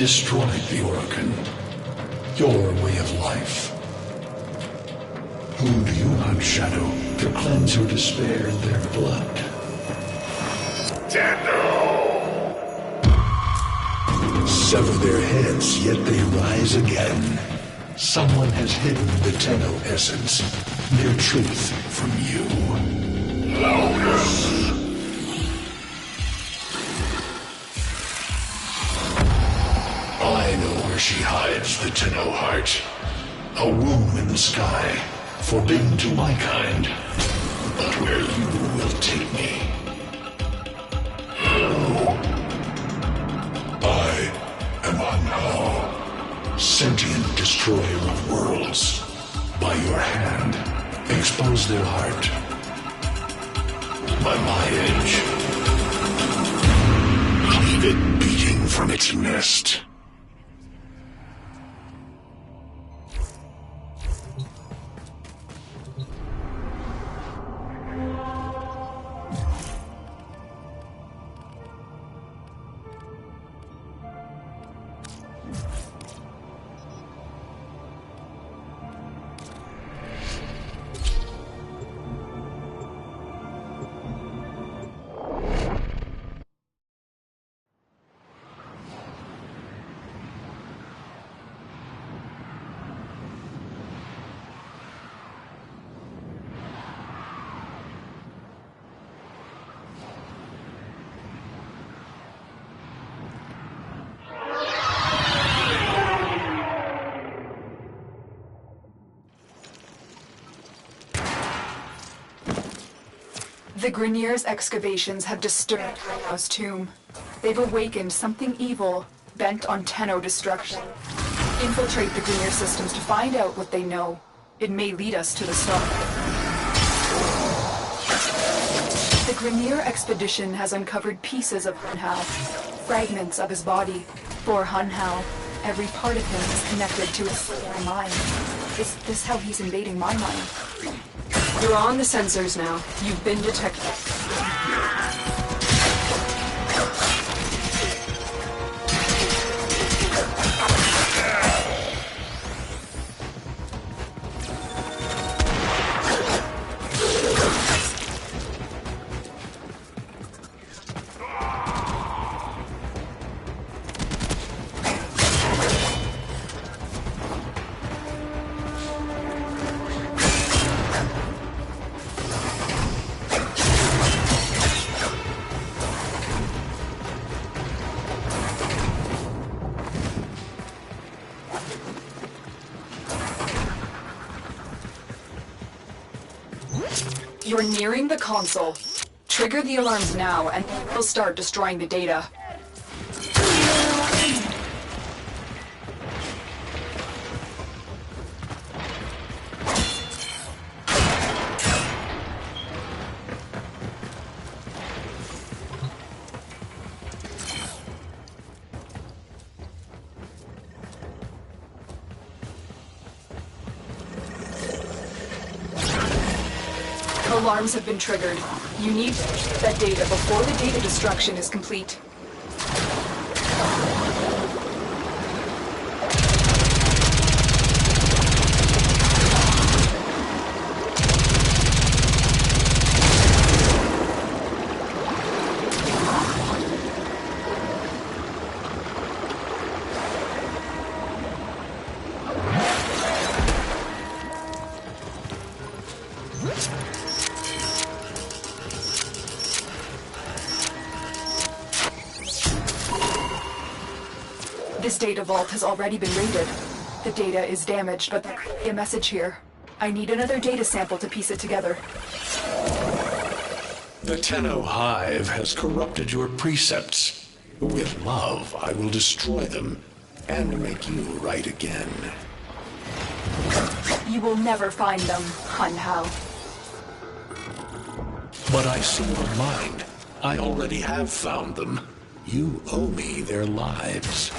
destroyed the Organ, your way of life. Who do you hunt, Shadow, to cleanse your despair in their blood? Sever their heads, yet they rise again. Someone has hidden the Tenno essence, their truth from you. Loudness! I know where she hides the Tenno heart. A womb in the sky, forbidden to my kind, but where you will take me. I am Anhao, sentient destroyer of worlds. By your hand, expose their heart. By my edge, cleave it beating from its nest. The Grineer's excavations have disturbed Reno's tomb. They've awakened something evil, bent on Tenno destruction. Infiltrate the Grineer systems to find out what they know. It may lead us to the start. The Grineer expedition has uncovered pieces of Hunhao, fragments of his body. For Hunhao, every part of him is connected to his mind. Is this how he's invading my mind? You're on the sensors now. You've been detected. You're nearing the console. Trigger the alarms now, and we'll start destroying the data. Alarms have been triggered. You need that data before the data destruction is complete. This data vault has already been raided. The data is damaged, but there could be a message here. I need another data sample to piece it together. The Tenno Hive has corrupted your precepts. With love, I will destroy them and make you right again. You will never find them, Hunhao. But I see your mind. I already have found them. You owe me their lives.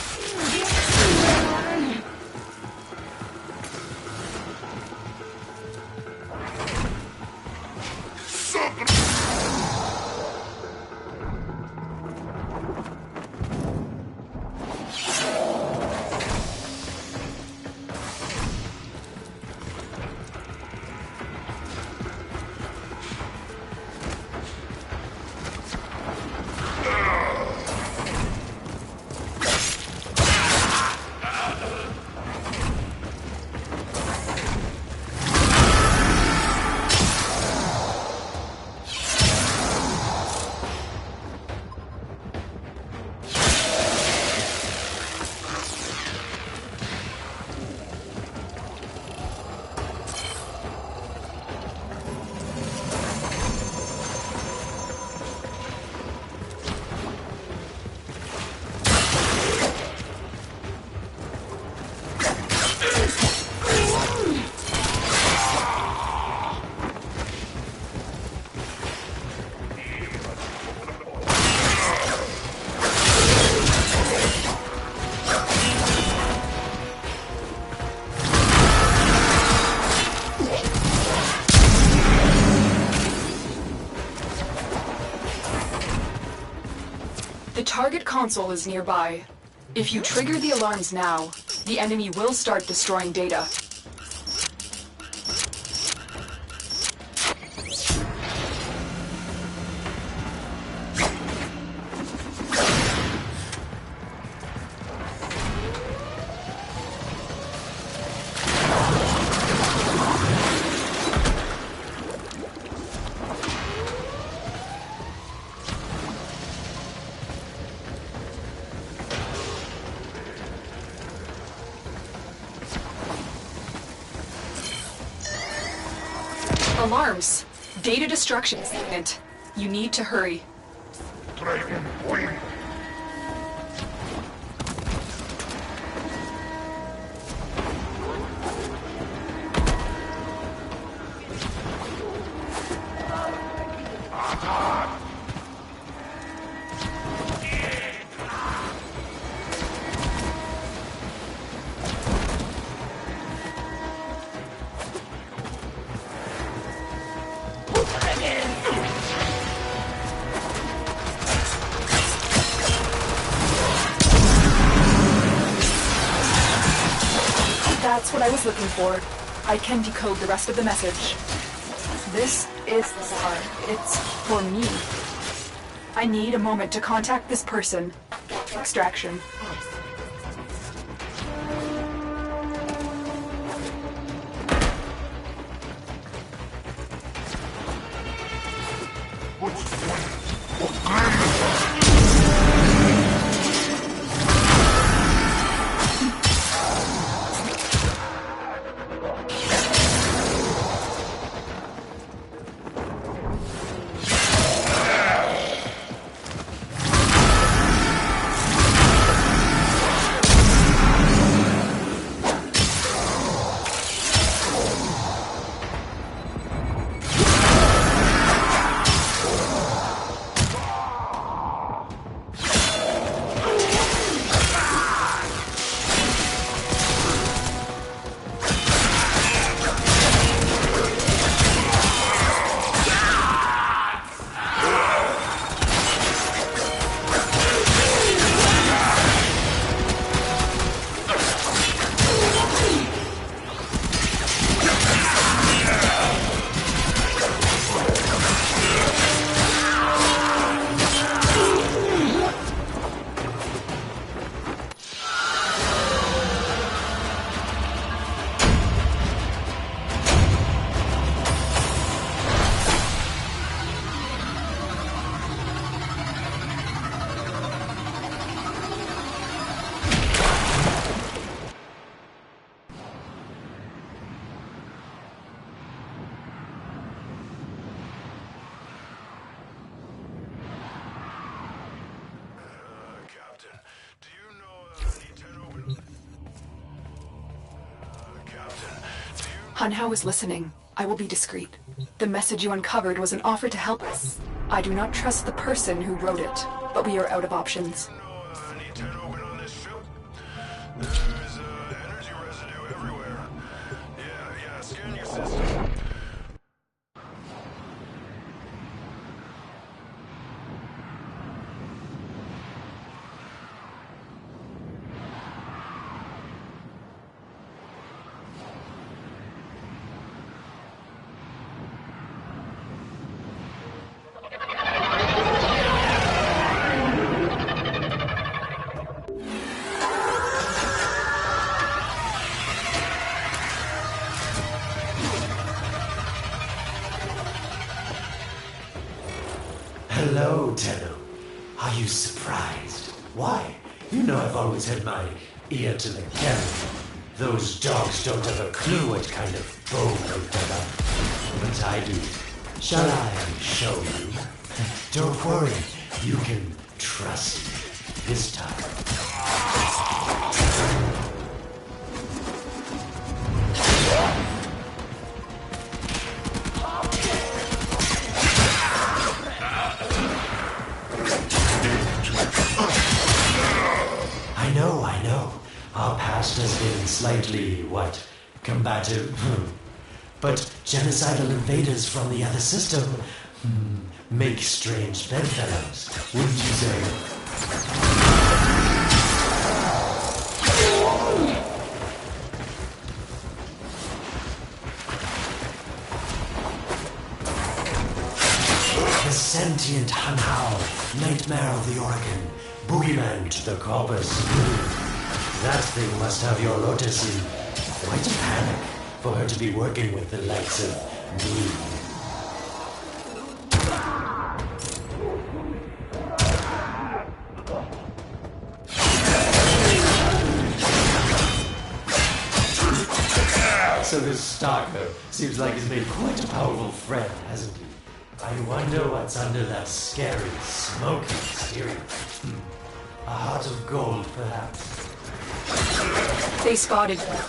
target console is nearby. If you trigger the alarms now, the enemy will start destroying data. Alarms! Data destruction is imminent. You need to hurry. Dragon Wing. That's what I was looking for. I can decode the rest of the message. This is the Czar. It's for me. I need a moment to contact this person. Extraction. Hunhao is listening. I will be discreet. The message you uncovered was an offer to help us. I do not trust the person who wrote it, but we are out of options. There's energy residue everywhere. Yeah, scan your system. Hello, Tenno. Are you surprised? Why? You know I've always had my ear to the camera. Those dogs don't have a clue what kind of bone they've dug up. But I do. Shall I show you? Don't worry. You can trust me this time. I know. Our past has been slightly, combative? But genocidal invaders from the other system make strange bedfellows, wouldn't you say? The sentient Hanhao, nightmare of the Oregon, boogeyman to the corpus. That thing must have your lotus in quite a panic for her to be working with the likes of me. So this stalker seems like he's made quite a powerful friend, hasn't he? I wonder what's under that scary, smoky exterior. A heart of gold, perhaps. They spotted you.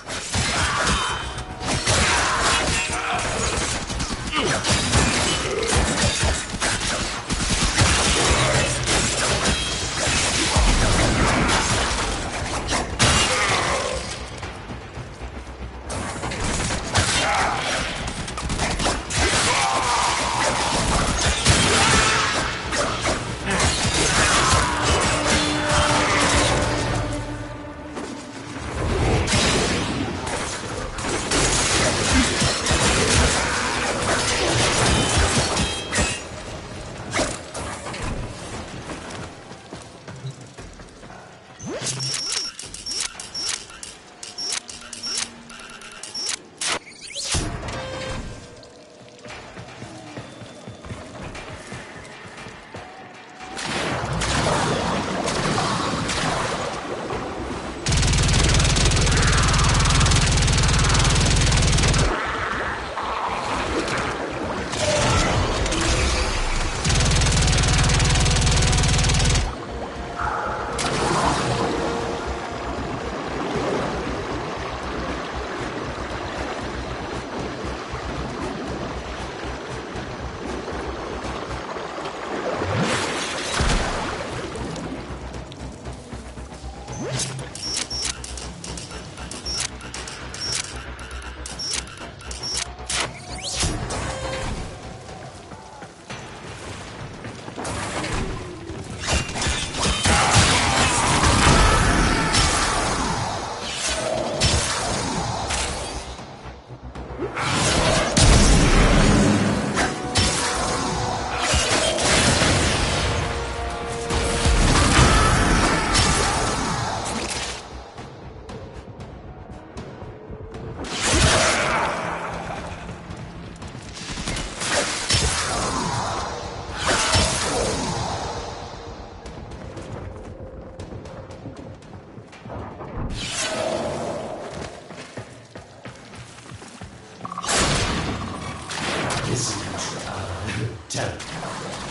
Tell me.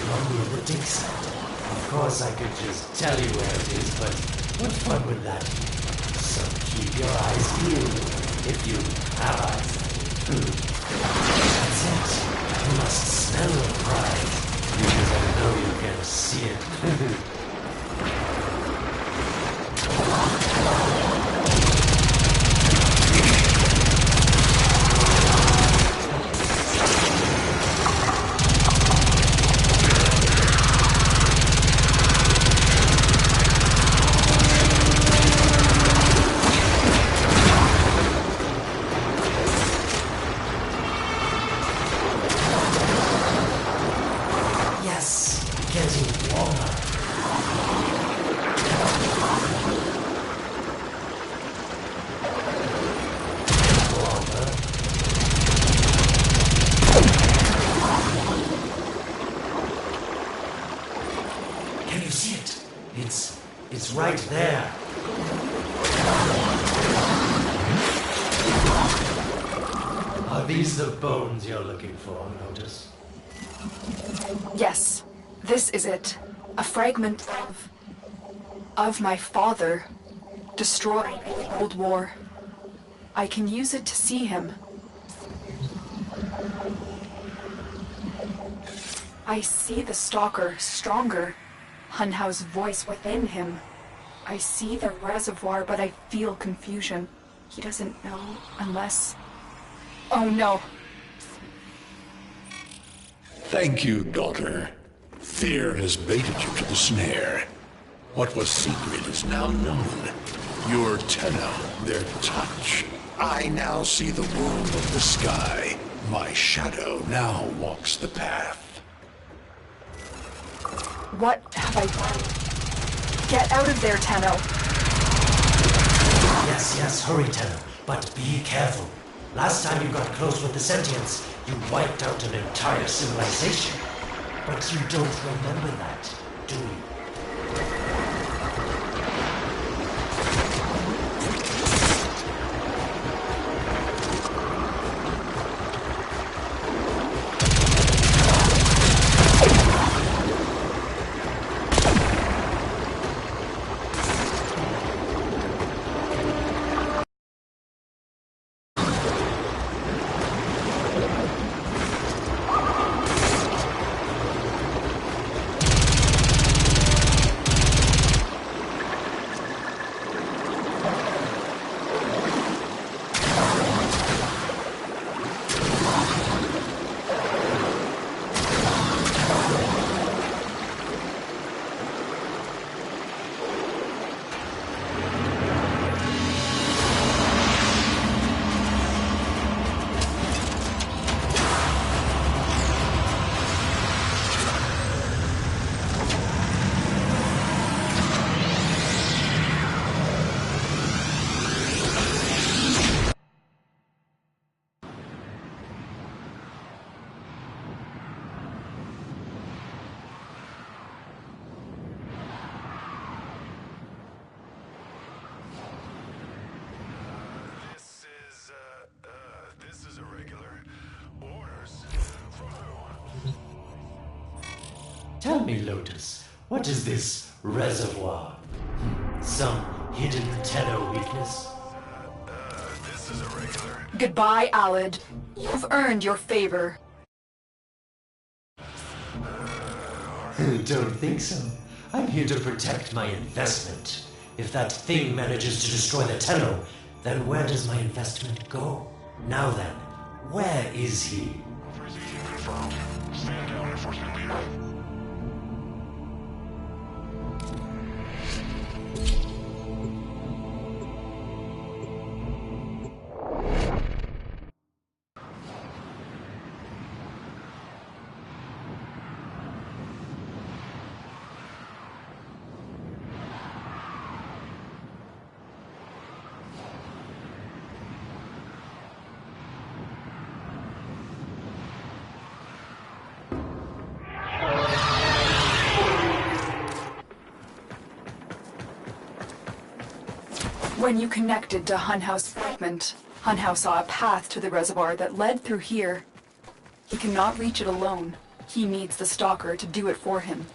Run me the dig site. Of course I could just tell you where it is, but what fun would that be? So keep your eyes peeled, if you have eyes. That's it. You must smell the prize, because I know you can see it. It's right there. Are these the bones you're looking for, Lotus? Yes, this is it. A fragment of my father, destroyed in the Cold War. I can use it to see him. I see the stalker stronger. Hunhao's voice within him. I see the reservoir, but I feel confusion. He doesn't know unless... Oh no. Thank you, daughter. Fear has baited you to the snare. What was secret is now known. Your Tenno, their touch. I now see the womb of the sky. My shadow now walks the path. What have I done? Get out of there, Tenno. Yes, hurry, Tenno. But be careful. Last time you got close with the sentients, you wiped out an entire civilization. But you don't remember that, do you? This is irregular. Orders from who? Tell me, Lotus, what is this reservoir? Some hidden Tenno weakness? This is irregular. Goodbye, Alid. You've earned your favor. Don't think so. I'm here to protect my investment. If that thing manages to destroy the Tenno, then where does my investment go? Now then, where is he? Confirmed. Stand down, enforcement leader. When you connected to Hunhouse fragment, Hunhouse saw a path to the reservoir that led through here. He cannot reach it alone. He needs the Stalker to do it for him.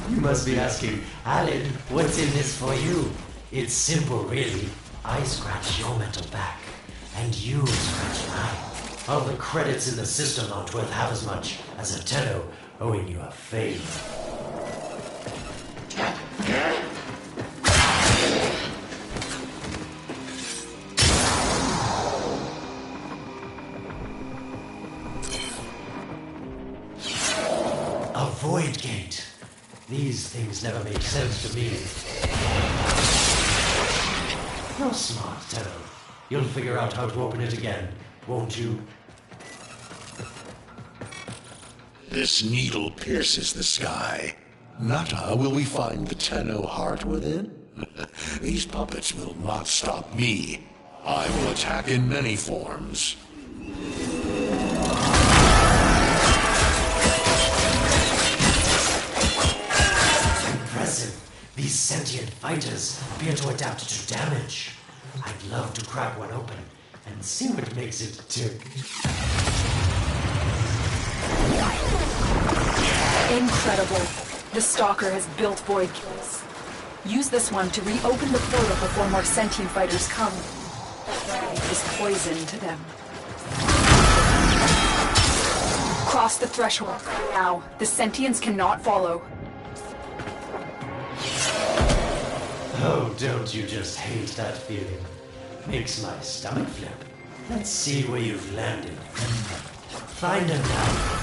You must be asking, Alid, what's in this for you? It's simple, really. I scratch your mental back, and you scratch mine. All the credits in the system aren't worth half as much as a Tenno owing you a favor. A void gate. These things never made sense to me. You're smart, Tenno. You'll figure out how to open it again, won't you? This needle pierces the sky. Not how will we find the Tenno heart within? These puppets will not stop me. I will attack in many forms. Impressive. These sentient fighters appear to adapt to damage. I'd love to crack one open and see what makes it tick. Incredible. The Stalker has built void gates. Use this one to reopen the portal before more sentient fighters come. Is poison to them. crossed the threshold. Now, the sentients cannot follow. Oh, don't you just hate that feeling? Makes my stomach flip. Let's see where you've landed. Find him now.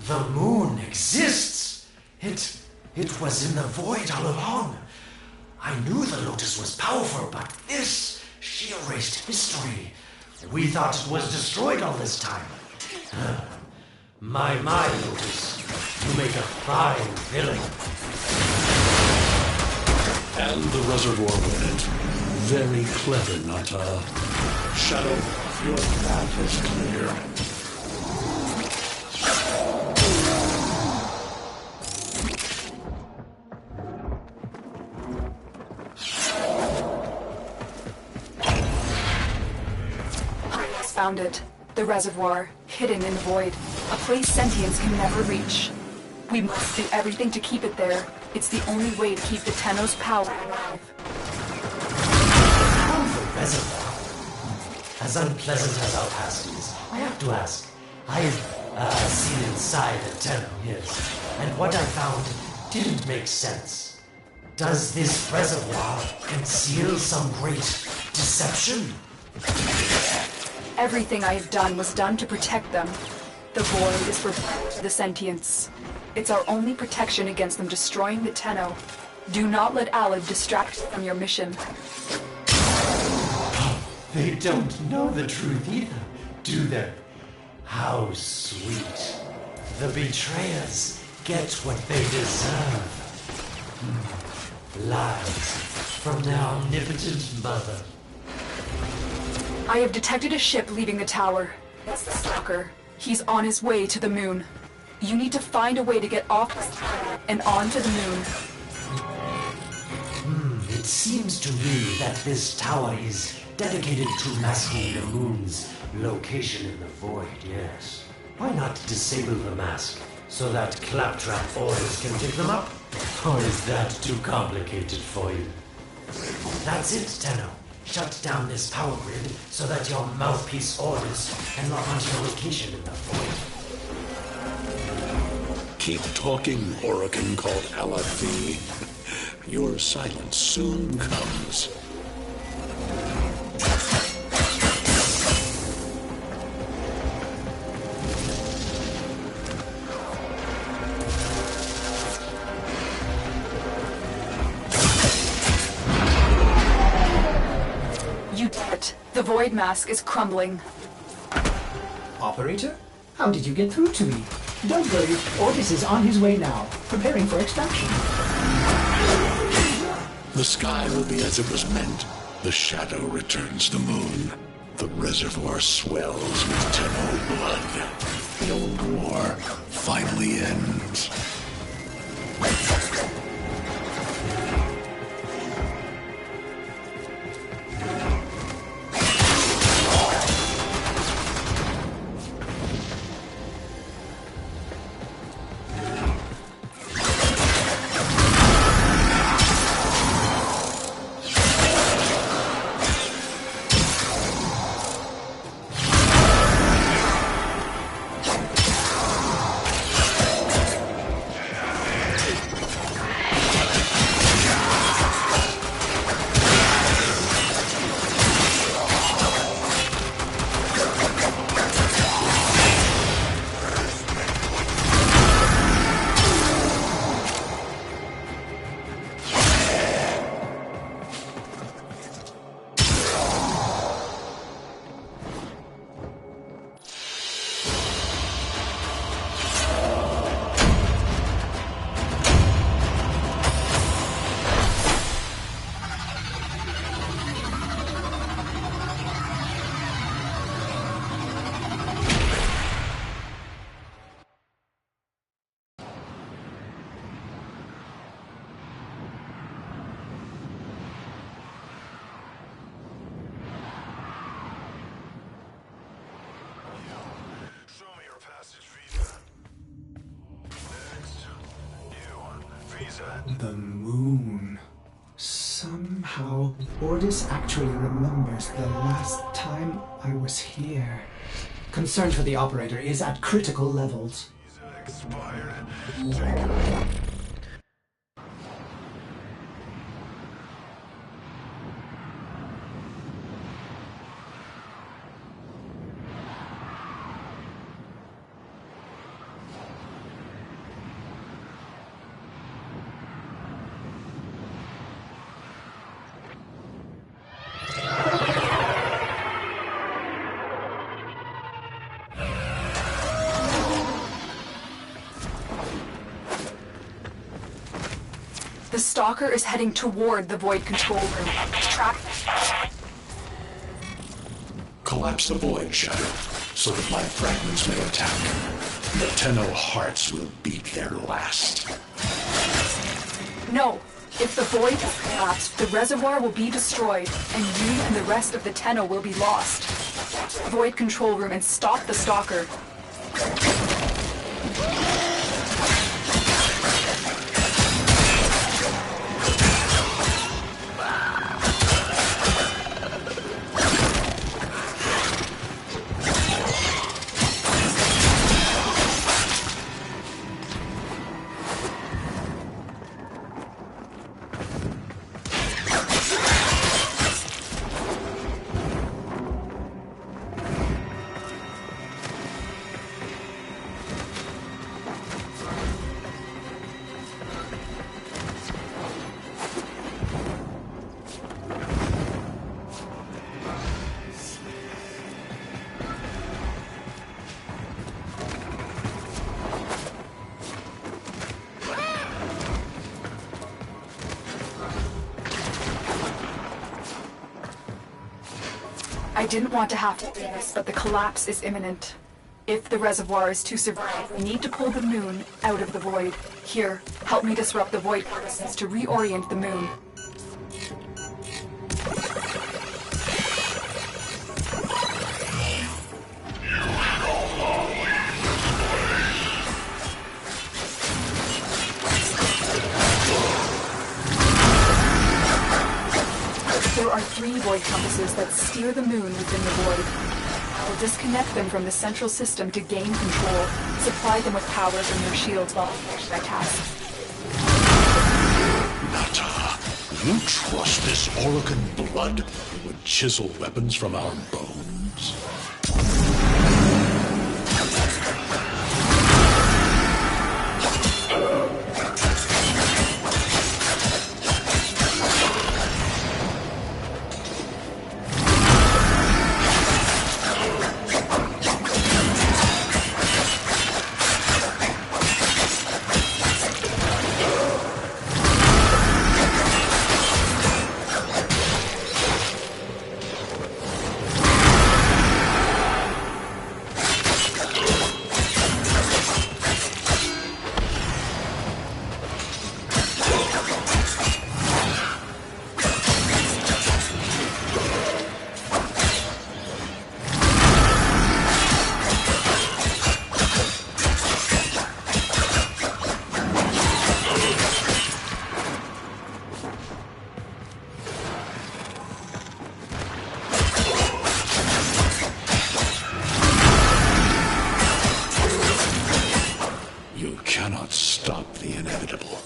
The moon exists! It was in the void all along. I knew the Lotus was powerful, but this, she erased history. We thought it was destroyed all this time. My Lotus, you make a fine villain. And the reservoir with it. Very clever, Nata. Shadow, your path is clear. Found it. The reservoir, hidden in the void. A place sentients can never reach. We must do everything to keep it there. It's the only way to keep the Tenno's power alive. The reservoir? As unpleasant as our past is, I have to ask. I've seen inside a Tenno, yes. And what I found didn't make sense. Does this reservoir conceal some great deception? Everything I have done was done to protect them. The void is for the sentients. It's our only protection against them destroying the Tenno. Do not let Alad distract you from your mission. They don't know the truth either, do they? How sweet. The betrayers get what they deserve. Lies from their omnipotent mother. I have detected a ship leaving the tower. It's the Stalker. He's on his way to the moon. You need to find a way to get off this tower and onto the moon. It seems to me that this tower is dedicated to masking the moon's location in the void, yes. Why not disable the mask so that Claptrap orders can pick them up? Or is that too complicated for you? That's it, Tenno. Shut down this power grid so that your mouthpiece orders can lock onto your location in the void. Keep talking, Orokin called Alafi. Your silence soon comes. You did it. The void mask is crumbling. Operator? How did you get through to me? Don't worry, Otis is on his way now, preparing for extraction. The sky will be as it was meant. The shadow returns the moon. The reservoir swells with Tenno blood. The old war finally ends. The moon. Somehow, Ordis actually remembers the last time I was here. Concern for the operator is at critical levels. Expired. The stalker is heading toward the void control room. Track. Collapse the void, Shadow, so that my fragments may attack. The Tenno hearts will beat their last. No. If the void is collapsed, the reservoir will be destroyed, and you and the rest of the Tenno will be lost. Void control room and stop the stalker. I didn't want to have to do this, but the collapse is imminent. If the reservoir is to survive, we need to pull the moon out of the void. Here, help me disrupt the void forces to reorient the moon. There are 3 void compasses that steer the moon within the void. I will disconnect them from the central system to gain control, supply them with power from their shields while I finish my task. Nata, you trust this Orokin blood who would chisel weapons from our bones? Cannot stop the inevitable.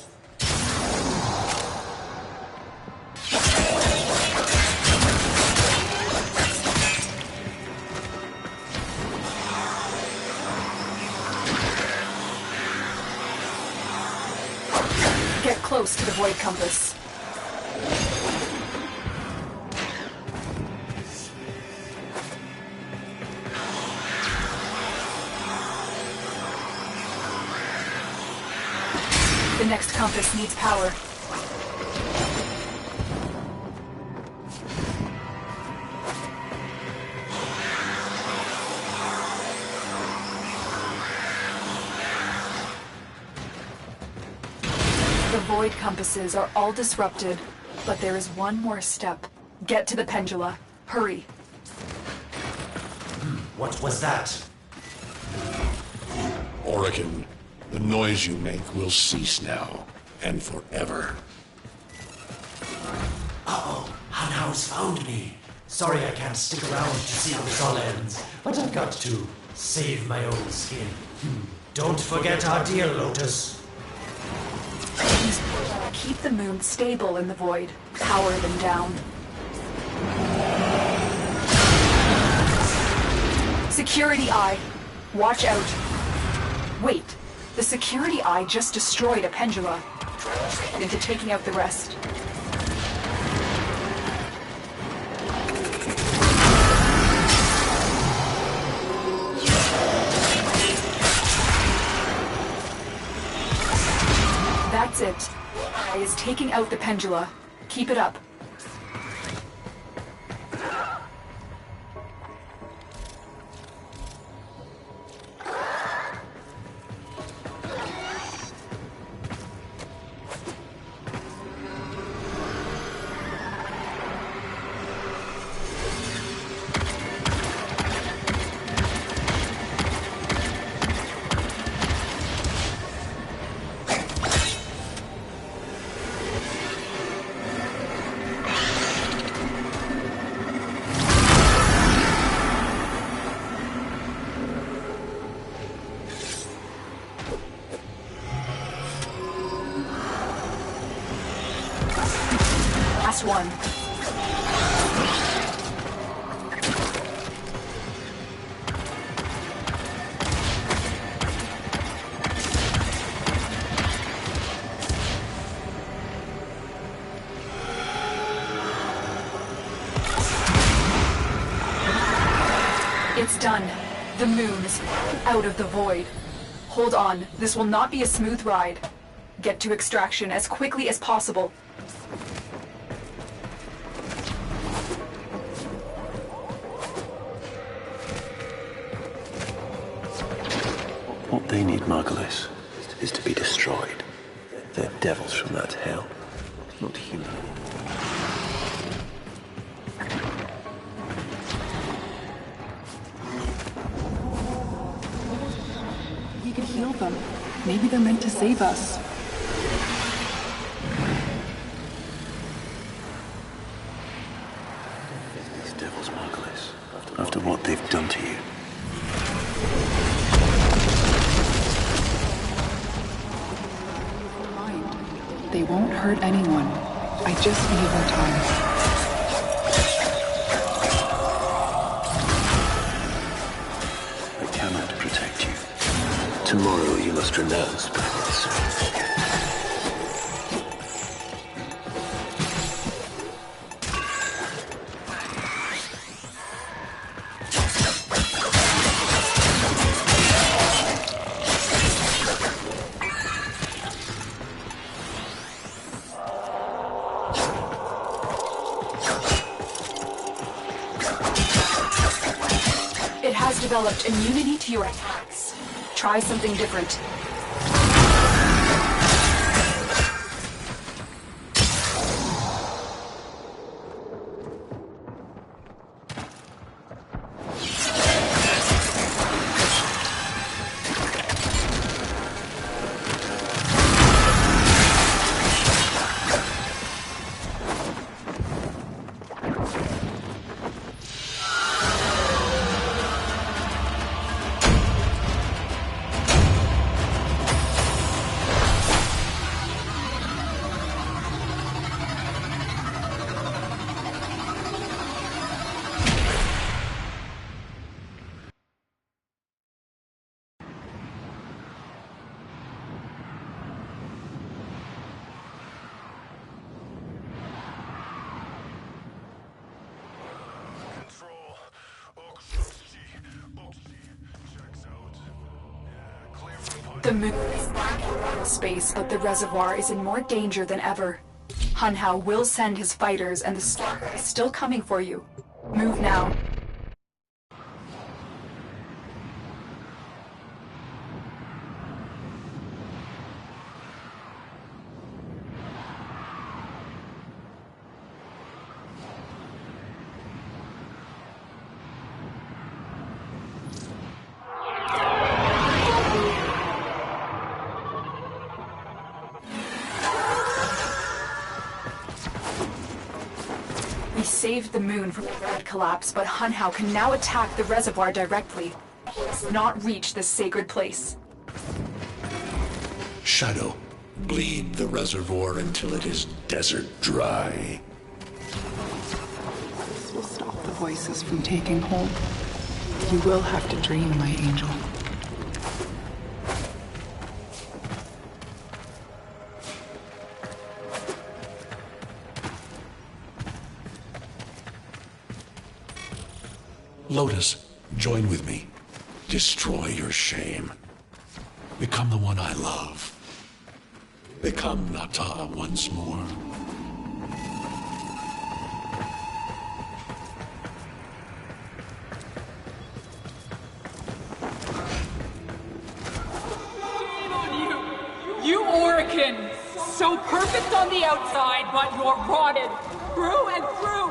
Get close to the void compass. The next compass needs power. The void compasses are all disrupted, but there is one more step. Get to the pendula. Hurry. What was that? Orokin, the noise you make will cease now. and forever. Uh-oh, Hanau's found me. Sorry I can't stick around to see how this all ends, but I've got to save my own skin. Don't forget our dear Lotus. Keep the moon stable in the void. Power them down. Security Eye. Watch out. Wait. The Security Eye just destroyed a Pendula. Into taking out the rest. That's it. Eye is taking out the Pendula. Keep it up. Last one. It's done. The moon is out of the void. Hold on. This will not be a smooth ride. Get to extraction as quickly as possible. What they need, Margulis, is to be destroyed. They're devils from that hell, not human. We could heal them. Maybe they're meant to save us. These devils, Margulis, after what they've done to you. They won't hurt anyone. I just need more time. I cannot protect you. Tomorrow you must renounce paths. It has developed immunity to your attacks. Try something different. The moon is back in space, but the reservoir is in more danger than ever. Hunhao will send his fighters, and the Stalker is still coming for you. Move now. saved the moon from a grid collapse, but Hunhow can now attack the reservoir directly. He must not reach this sacred place. Shadow, bleed the reservoir until it is desert dry. This will stop the voices from taking hold. You will have to dream, my angel. Lotus, join with me. Destroy your shame. Become the one I love. Become Nata once more. Shame on you! You Orican! So perfect on the outside, but you're rotted through and through!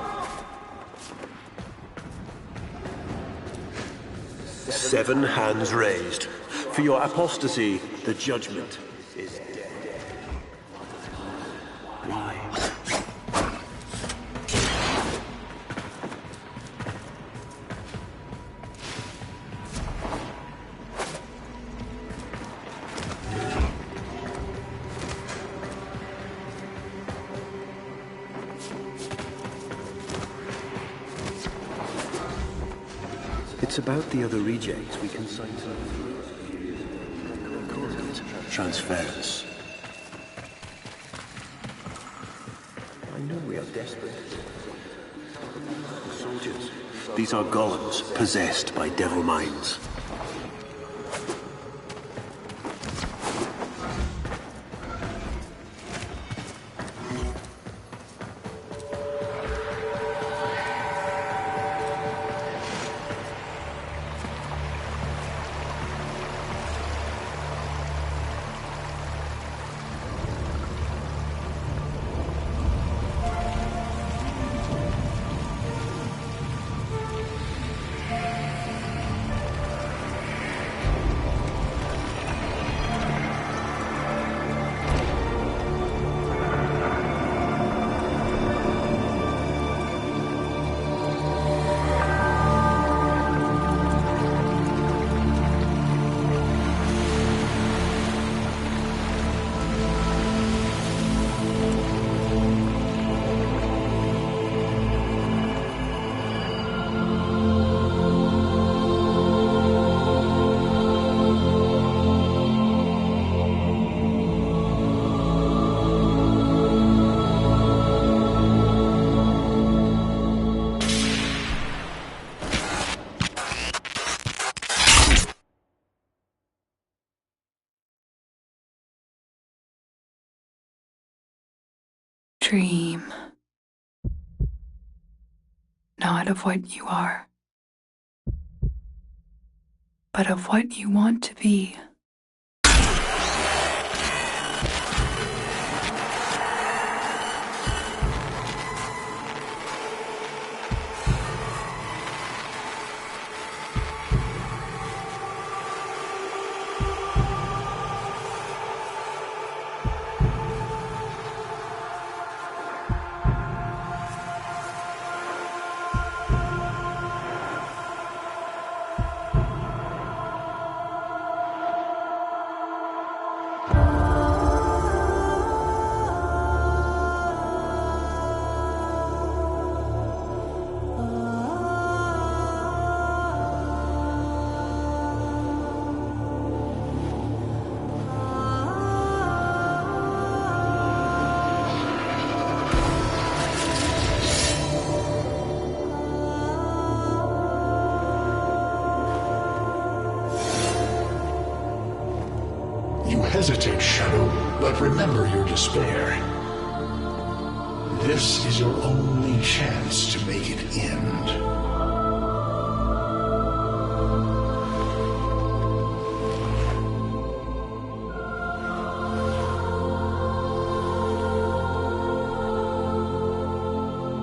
7 hands raised. For your apostasy, the judgment is dead. Why? It's about the other rejects we consigned to transference. I know we are desperate. Soldiers. These are golems possessed by devil minds. Dream. Not of what you are, but of what you want to be. Hesitate, Shadow, but remember your despair. This is your only chance to make it end.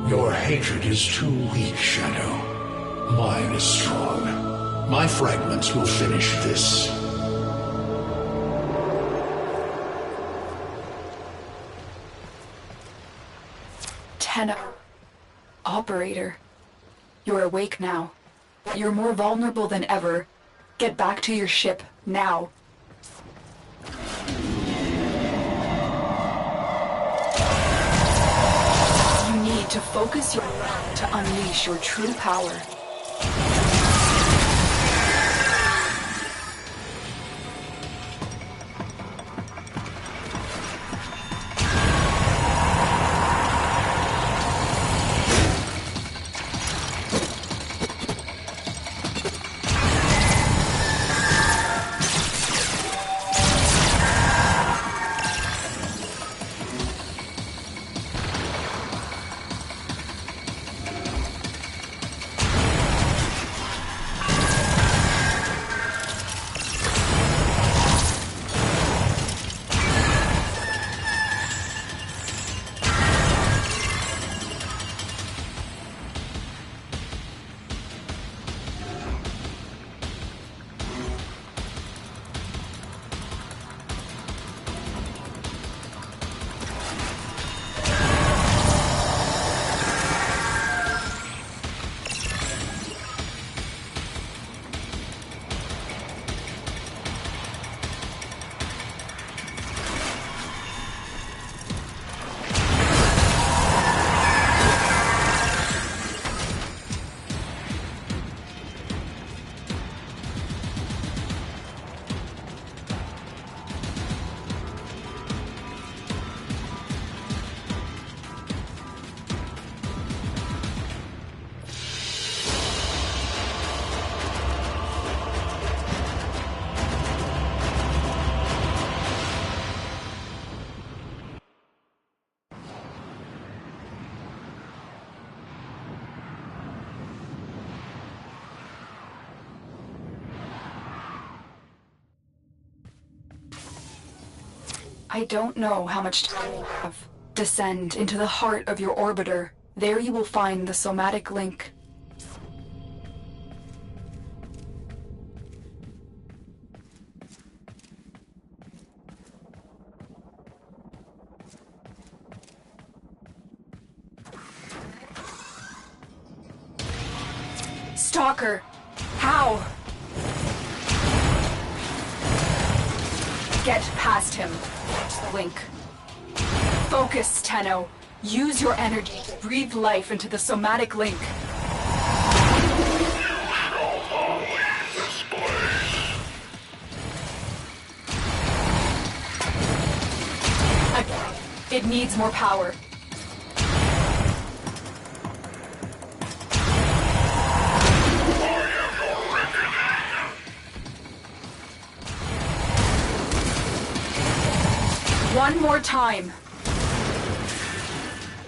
Your hatred is too weak, Shadow. Mine is strong. My fragments will finish this. Tenno, Operator, you're awake now. You're more vulnerable than ever. Get back to your ship, now. You need to focus your will to unleash your true power. I don't know how much time you have. Descend into the heart of your orbiter. There you will find the somatic link. Stalker! How? Get past him. Watch the link. Focus, Tenno. Use your energy to breathe life into the somatic link. Again, it needs more power. One more time.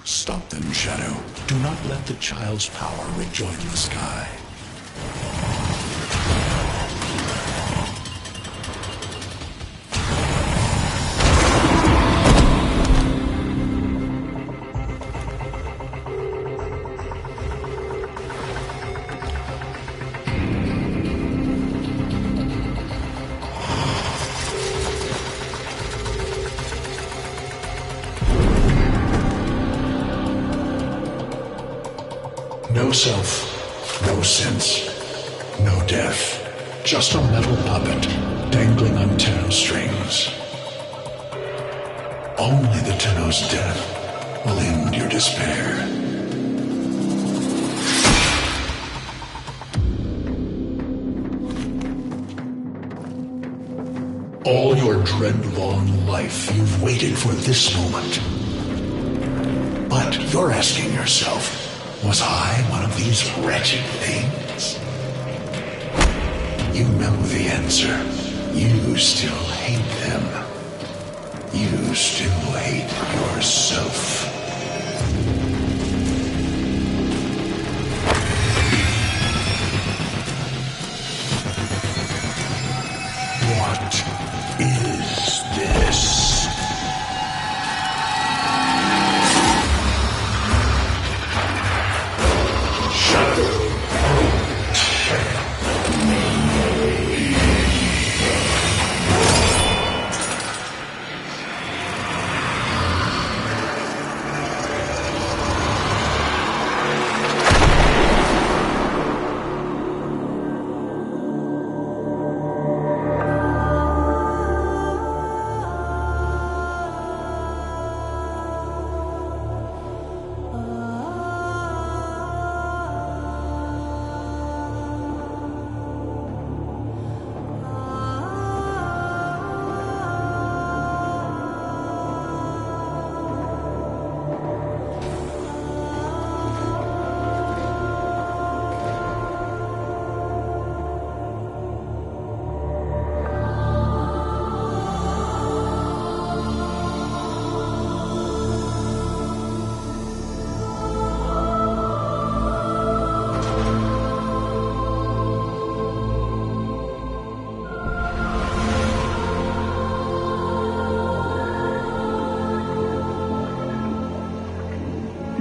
Stop them, Shadow. Do not let the child's power rejoin the sky. No self, no sense, no death. Just a metal puppet dangling on Tenno strings. Only the Tenno's death will end your despair. All your dread-long life, you've waited for this moment. But you're asking yourself, was I one of these wretched things? You know the answer. You still hate them. You still hate yourself. What is this?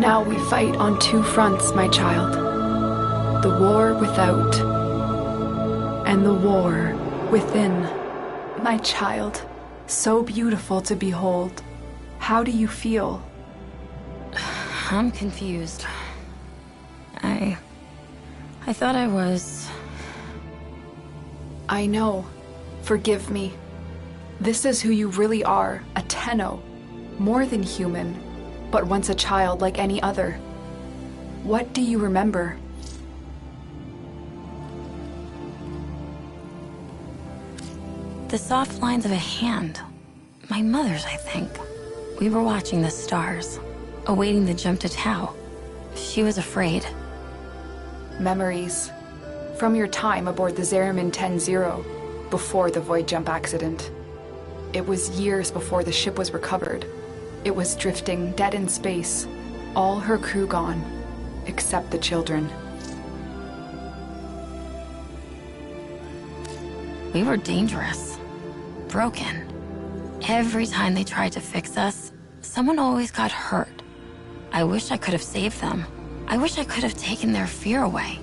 Now we fight on two fronts, my child. The war without, and the war within. My child, so beautiful to behold. How do you feel? I'm confused. I thought I was... I know. Forgive me. This is who you really are, a Tenno. More than human, but once a child like any other. What do you remember? The soft lines of a hand. My mother's, I think. We were watching the stars, awaiting the jump to Tau. She was afraid. Memories. From your time aboard the Zariman 10-0, before the void jump accident. It was years before the ship was recovered. It was drifting dead in space. All her crew gone, except the children. We were dangerous. Broken. Every time they tried to fix us, someone always got hurt. I wish I could have saved them. I wish I could have taken their fear away.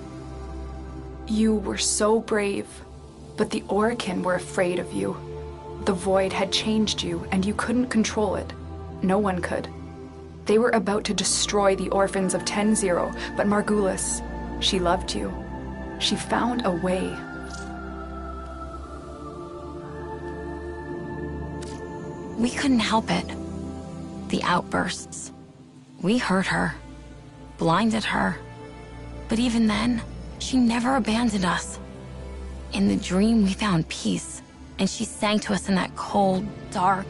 You were so brave, but the Orokin were afraid of you. The void had changed you, and you couldn't control it. No one could. They were about to destroy the orphans of 10-0, but Margulis, she loved you. She found a way. We couldn't help it. The outbursts. We hurt her. Blinded her. But even then, she never abandoned us. In the dream, we found peace, and she sang to us in that cold, dark...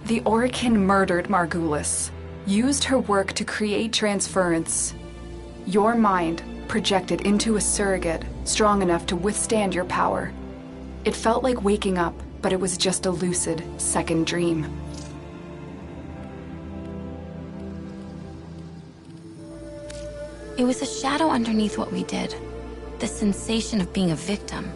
The Orokin murdered Margulis, used her work to create transference. Your mind projected into a surrogate strong enough to withstand your power. It felt like waking up, but it was just a lucid second dream. It was a shadow underneath what we did. The sensation of being a victim,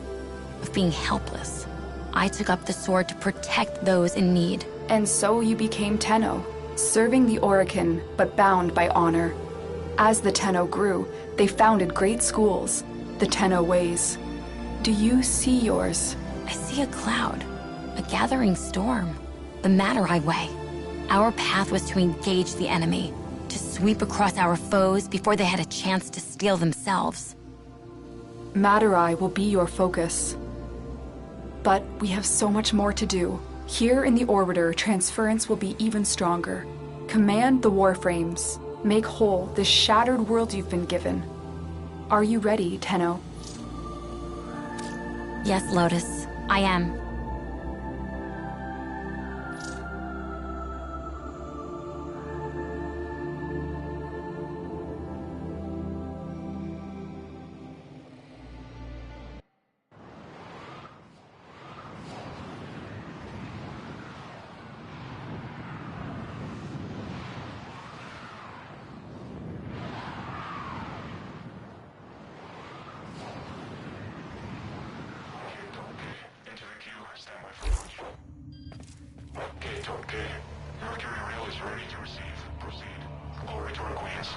of being helpless. I took up the sword to protect those in need. And so you became Tenno, serving the Orokin, but bound by honor. As the Tenno grew, they founded great schools, the Tenno ways. Do you see yours? I see a cloud, a gathering storm, the Matter-Eye way. Our path was to engage the enemy, to sweep across our foes before they had a chance to steal themselves. Matter-Eye will be your focus. But we have so much more to do. Here in the Orbiter, transference will be even stronger. Command the Warframes. Make whole this shattered world you've been given. Are you ready, Tenno? Yes, Lotus, I am. Gate okay. Mercury rail is ready to receive. Proceed. Glory to our queens.